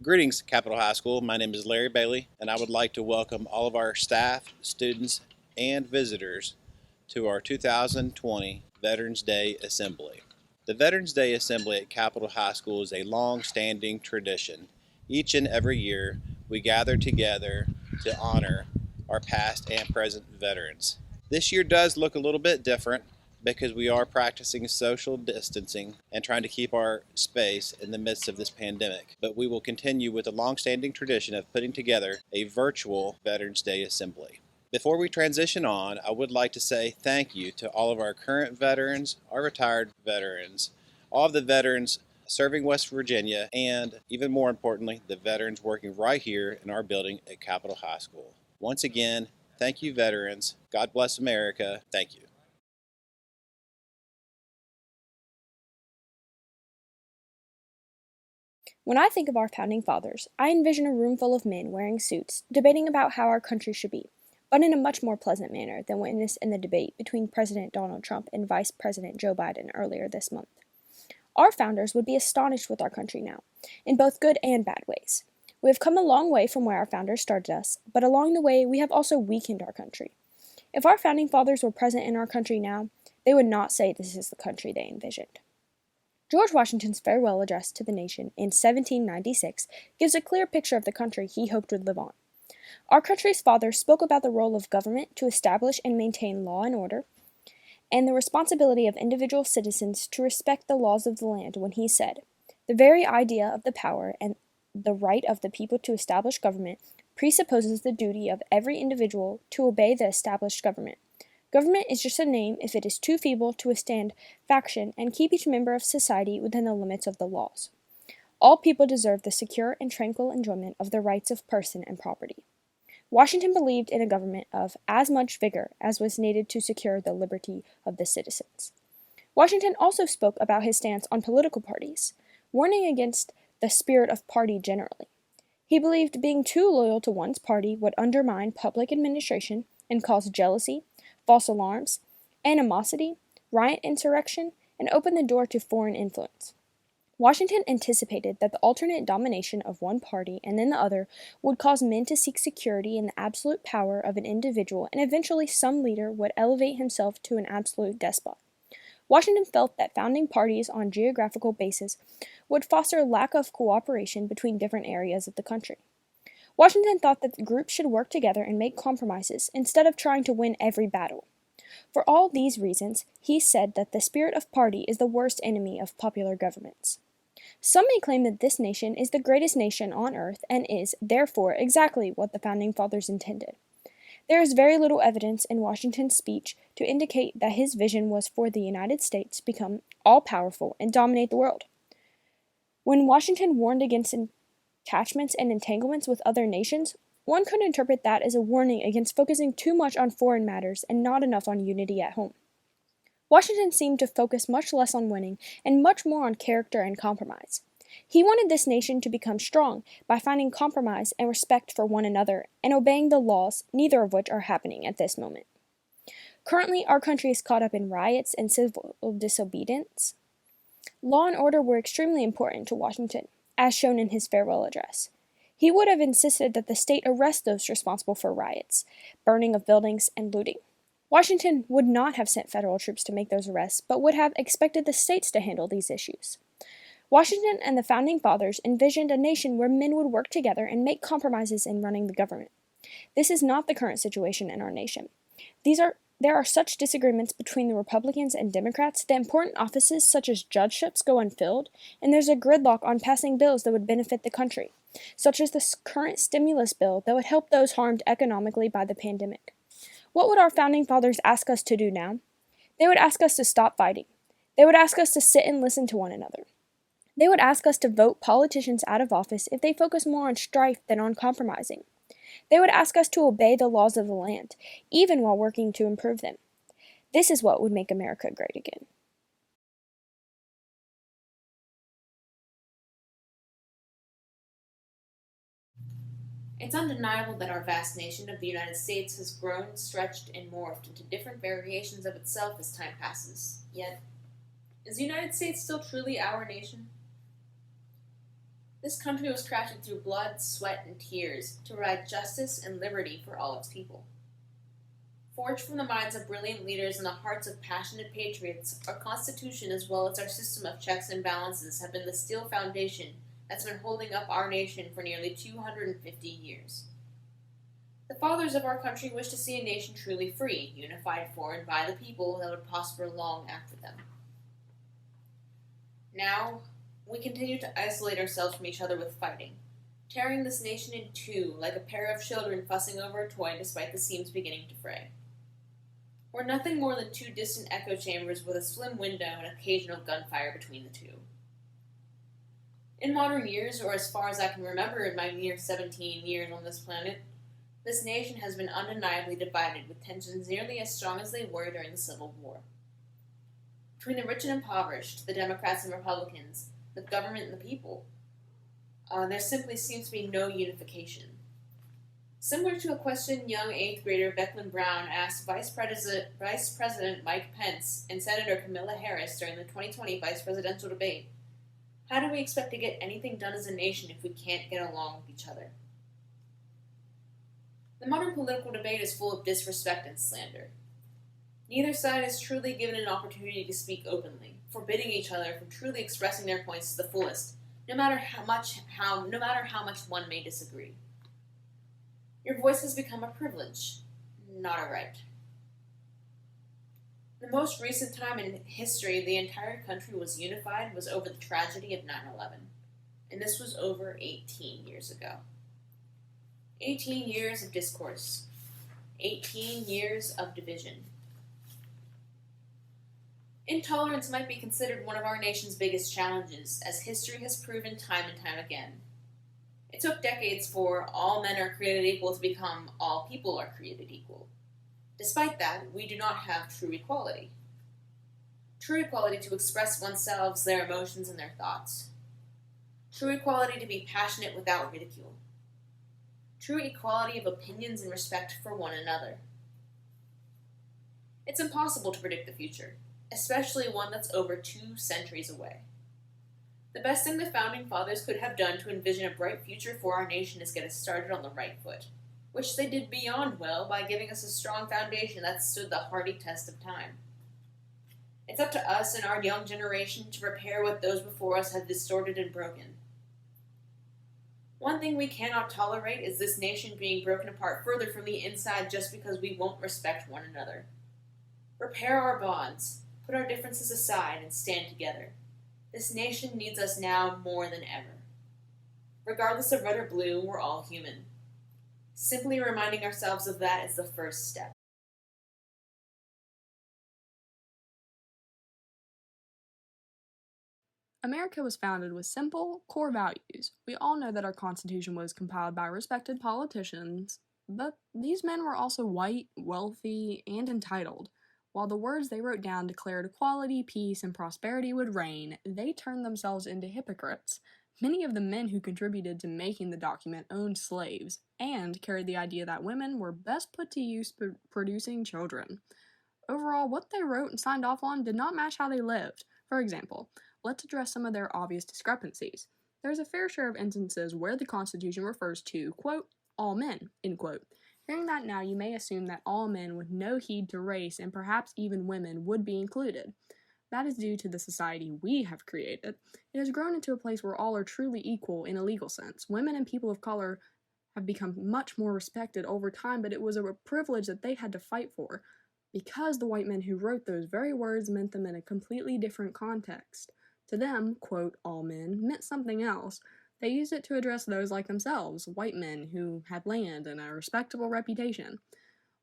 Greetings, Capitol High School. My name is Larry Bailey, and I would like to welcome all of our staff, students, and visitors to our 2020 Veterans Day Assembly. The Veterans Day Assembly at Capitol High School is a long-standing tradition. Each and every year, we gather together to honor our past and present veterans. This year does look a little bit different because we are practicing social distancing and trying to keep our space in the midst of this pandemic. But we will continue with the long-standing tradition of putting together a virtual Veterans Day Assembly. Before we transition on, I would like to say thank you to all of our current veterans, our retired veterans, all of the veterans serving West Virginia, and even more importantly, the veterans working right here in our building at Capitol High School. Once again, thank you, veterans. God bless America. Thank you. When I think of our founding fathers, I envision a room full of men wearing suits, debating about how our country should be, but in a much more pleasant manner than witnessed in the debate between President Donald Trump and Vice President Joe Biden earlier this month. Our founders would be astonished with our country now, in both good and bad ways. We have come a long way from where our founders started us, but along the way we have also weakened our country. If our founding fathers were present in our country now, they would not say this is the country they envisioned. George Washington's farewell address to the nation in 1796 gives a clear picture of the country he hoped would live on. Our country's fathers spoke about the role of government to establish and maintain law and order, and the responsibility of individual citizens to respect the laws of the land when he said, "The very idea of the power and the right of the people to establish government presupposes the duty of every individual to obey the established government. Government is just a name if it is too feeble to withstand faction and keep each member of society within the limits of the laws. All people deserve the secure and tranquil enjoyment of the rights of person and property." Washington believed in a government of as much vigor as was needed to secure the liberty of the citizens. Washington also spoke about his stance on political parties, warning against the spirit of party generally. He believed being too loyal to one's party would undermine public administration and cause jealousy, false alarms, animosity, riot insurrection, and open the door to foreign influence. Washington anticipated that the alternate domination of one party and then the other would cause men to seek security in the absolute power of an individual, and eventually some leader would elevate himself to an absolute despot. Washington felt that founding parties on geographical basis would foster a lack of cooperation between different areas of the country. Washington thought that the groups should work together and make compromises instead of trying to win every battle. For all these reasons, he said that the spirit of party is the worst enemy of popular governments. Some may claim that this nation is the greatest nation on earth and is, therefore, exactly what the Founding Fathers intended. There is very little evidence in Washington's speech to indicate that his vision was for the United States to become all-powerful and dominate the world. When Washington warned against attachments and entanglements with other nations, one could interpret that as a warning against focusing too much on foreign matters and not enough on unity at home. Washington seemed to focus much less on winning and much more on character and compromise. He wanted this nation to become strong by finding compromise and respect for one another and obeying the laws, neither of which are happening at this moment. Currently, our country is caught up in riots and civil disobedience. Law and order were extremely important to Washington, as shown in his farewell address. He would have insisted that the state arrest those responsible for riots, burning of buildings, and looting. Washington would not have sent federal troops to make those arrests, but would have expected the states to handle these issues. Washington and the Founding Fathers envisioned a nation where men would work together and make compromises in running the government. This is not the current situation in our nation. There are such disagreements between the Republicans and Democrats that important offices such as judgeships go unfilled, and there's a gridlock on passing bills that would benefit the country, such as the current stimulus bill that would help those harmed economically by the pandemic. What would our Founding Fathers ask us to do now? They would ask us to stop fighting. They would ask us to sit and listen to one another. They would ask us to vote politicians out of office if they focus more on strife than on compromising. They would ask us to obey the laws of the land, even while working to improve them. This is what would make America great again. It's undeniable that our vast nation of the United States has grown, stretched, and morphed into different variations of itself as time passes. Yet, is the United States still truly our nation? This country was crafted through blood, sweat, and tears to provide justice and liberty for all its people. Forged from the minds of brilliant leaders and the hearts of passionate patriots, our Constitution, as well as our system of checks and balances, have been the steel foundation that's been holding up our nation for nearly 250 years. The fathers of our country wished to see a nation truly free, unified for and by the people that would prosper long after them. Now, we continue to isolate ourselves from each other with fighting, tearing this nation in two like a pair of children fussing over a toy despite the seams beginning to fray. We're nothing more than two distant echo chambers with a slim window and occasional gunfire between the two. In modern years, or as far as I can remember in my mere 17 years on this planet, this nation has been undeniably divided, with tensions nearly as strong as they were during the Civil War. Between the rich and impoverished, the Democrats and Republicans, the government and the people, there simply seems to be no unification. Similar to a question young 8th grader Becklin Brown asked Vice President Mike Pence and Senator Kamala Harris during the 2020 vice presidential debate, how do we expect to get anything done as a nation if we can't get along with each other? The modern political debate is full of disrespect and slander. Neither side is truly given an opportunity to speak openly, forbidding each other from truly expressing their points to the fullest, no matter how much one may disagree. Your voice has become a privilege, not a right. The most recent time in history the entire country was unified was over the tragedy of 9/11, and this was over 18 years ago. 18 years of discourse, 18 years of division. Intolerance might be considered one of our nation's biggest challenges, as history has proven time and time again. It took decades for all men are created equal to become all people are created equal. Despite that, we do not have true equality. True equality to express oneself, their emotions, and their thoughts. True equality to be passionate without ridicule. True equality of opinions and respect for one another. It's impossible to predict the future, especially one that's over 2 centuries away. The best thing the Founding Fathers could have done to envision a bright future for our nation is get us started on the right foot, which they did beyond well by giving us a strong foundation that stood the hardy test of time. It's up to us and our young generation to repair what those before us have distorted and broken. One thing we cannot tolerate is this nation being broken apart further from the inside just because we won't respect one another. Repair our bonds, put our differences aside, and stand together. This nation needs us now more than ever. Regardless of red or blue, we're all human. Simply reminding ourselves of that is the first step. America was founded with simple, core values. We all know that our Constitution was compiled by respected politicians, but these men were also white, wealthy, and entitled. While the words they wrote down declared equality, peace, and prosperity would reign, they turned themselves into hypocrites. Many of the men who contributed to making the document owned slaves, and carried the idea that women were best put to use producing children. Overall, what they wrote and signed off on did not match how they lived. For example, let's address some of their obvious discrepancies. There's a fair share of instances where the Constitution refers to, quote, all men, end quote. Hearing that now, you may assume that all men with no heed to race and perhaps even women would be included. That is due to the society we have created. It has grown into a place where all are truly equal in a legal sense. Women and people of color have become much more respected over time, but it was a privilege that they had to fight for, because the white men who wrote those very words meant them in a completely different context. To them, quote, all men, meant something else. They used it to address those like themselves, white men who had land and a respectable reputation.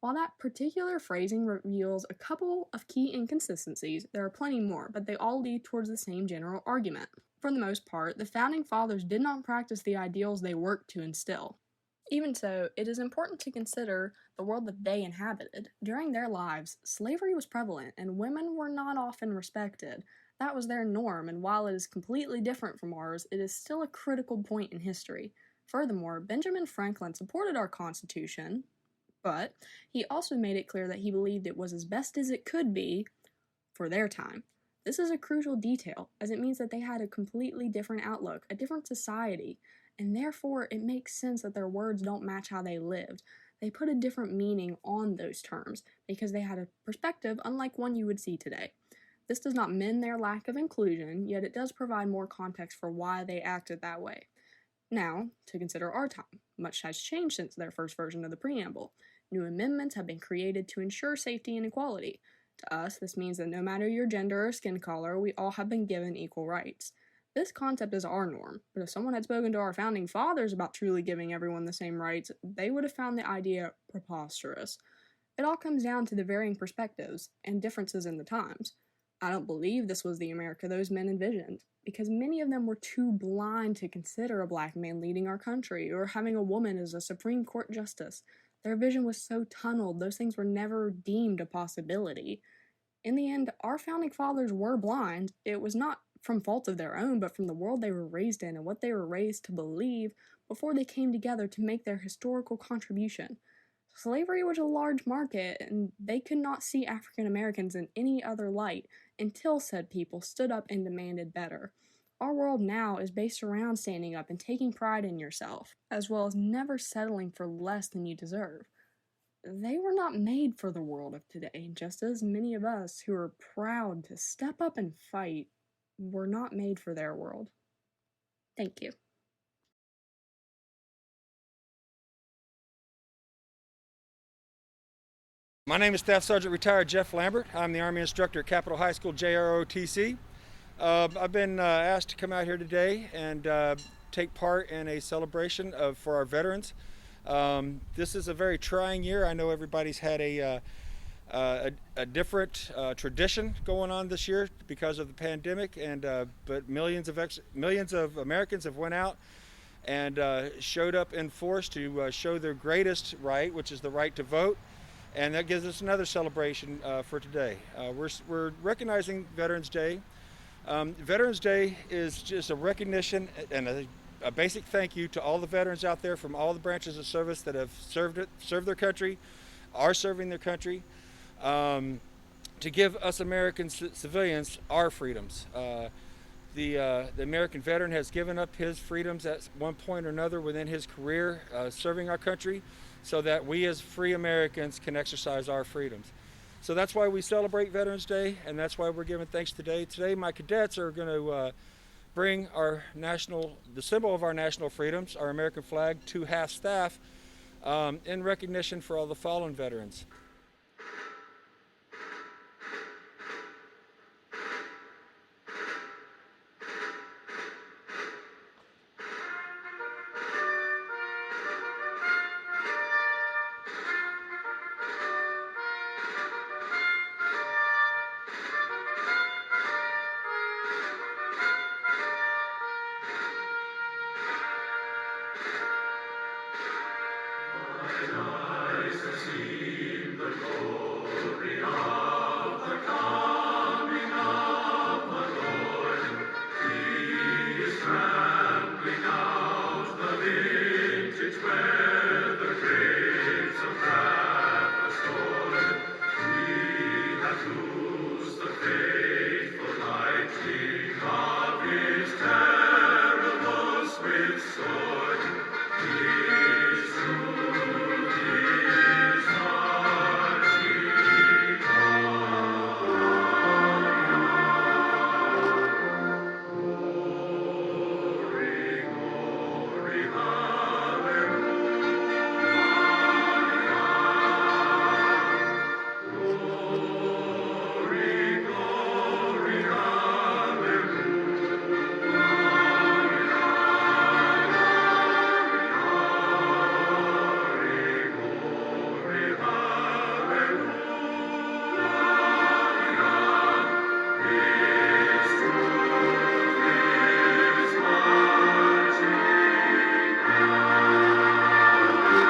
While that particular phrasing reveals a couple of key inconsistencies, there are plenty more, but they all lead towards the same general argument. For the most part, the Founding Fathers did not practice the ideals they worked to instill. Even so, it is important to consider the world that they inhabited. During their lives, slavery was prevalent, and women were not often respected. That was their norm, and while it is completely different from ours, it is still a critical point in history. Furthermore, Benjamin Franklin supported our Constitution, but he also made it clear that he believed it was as best as it could be for their time. This is a crucial detail, as it means that they had a completely different outlook, a different society, and therefore it makes sense that their words don't match how they lived. They put a different meaning on those terms because they had a perspective unlike one you would see today. This does not mend their lack of inclusion, yet it does provide more context for why they acted that way. Now, to consider our time. Much has changed since their first version of the preamble. New amendments have been created to ensure safety and equality. To us, this means that no matter your gender or skin color, we all have been given equal rights. This concept is our norm, but if someone had spoken to our founding fathers about truly giving everyone the same rights, they would have found the idea preposterous. It all comes down to the varying perspectives and differences in the times. I don't believe this was the America those men envisioned, because many of them were too blind to consider a black man leading our country or having a woman as a Supreme Court justice. Their vision was so tunneled, those things were never deemed a possibility. In the end, our founding fathers were blind. It was not from faults of their own, but from the world they were raised in and what they were raised to believe before they came together to make their historical contribution. Slavery was a large market, and they could not see African Americans in any other light until said people stood up and demanded better. Our world now is based around standing up and taking pride in yourself, as well as never settling for less than you deserve. They were not made for the world of today, just as many of us who are proud to step up and fight were not made for their world. Thank you. My name is Staff Sergeant Retired Jeff Lambert. I'm the Army instructor at Capitol High School, JROTC. I've been asked to come out here today and take part in a celebration for our veterans. This is a very trying year. I know everybody's had a different tradition going on this year because of the pandemic, but millions of Americans have went out and showed up in force to show their greatest right, which is the right to vote. And that gives us another celebration for today. We're recognizing Veterans Day. Veterans Day is just a recognition and a basic thank you to all the veterans out there from all the branches of service that have served their country, are serving their country, to give us American civilians our freedoms. The American veteran has given up his freedoms at one point or another within his career serving our country, so that we as free Americans can exercise our freedoms. So that's why we celebrate Veterans Day, and that's why we're giving thanks today. Today my cadets are going to bring the symbol of our national freedoms, our American flag, to half-staff in recognition for all the fallen veterans. Eyes have seen the glory of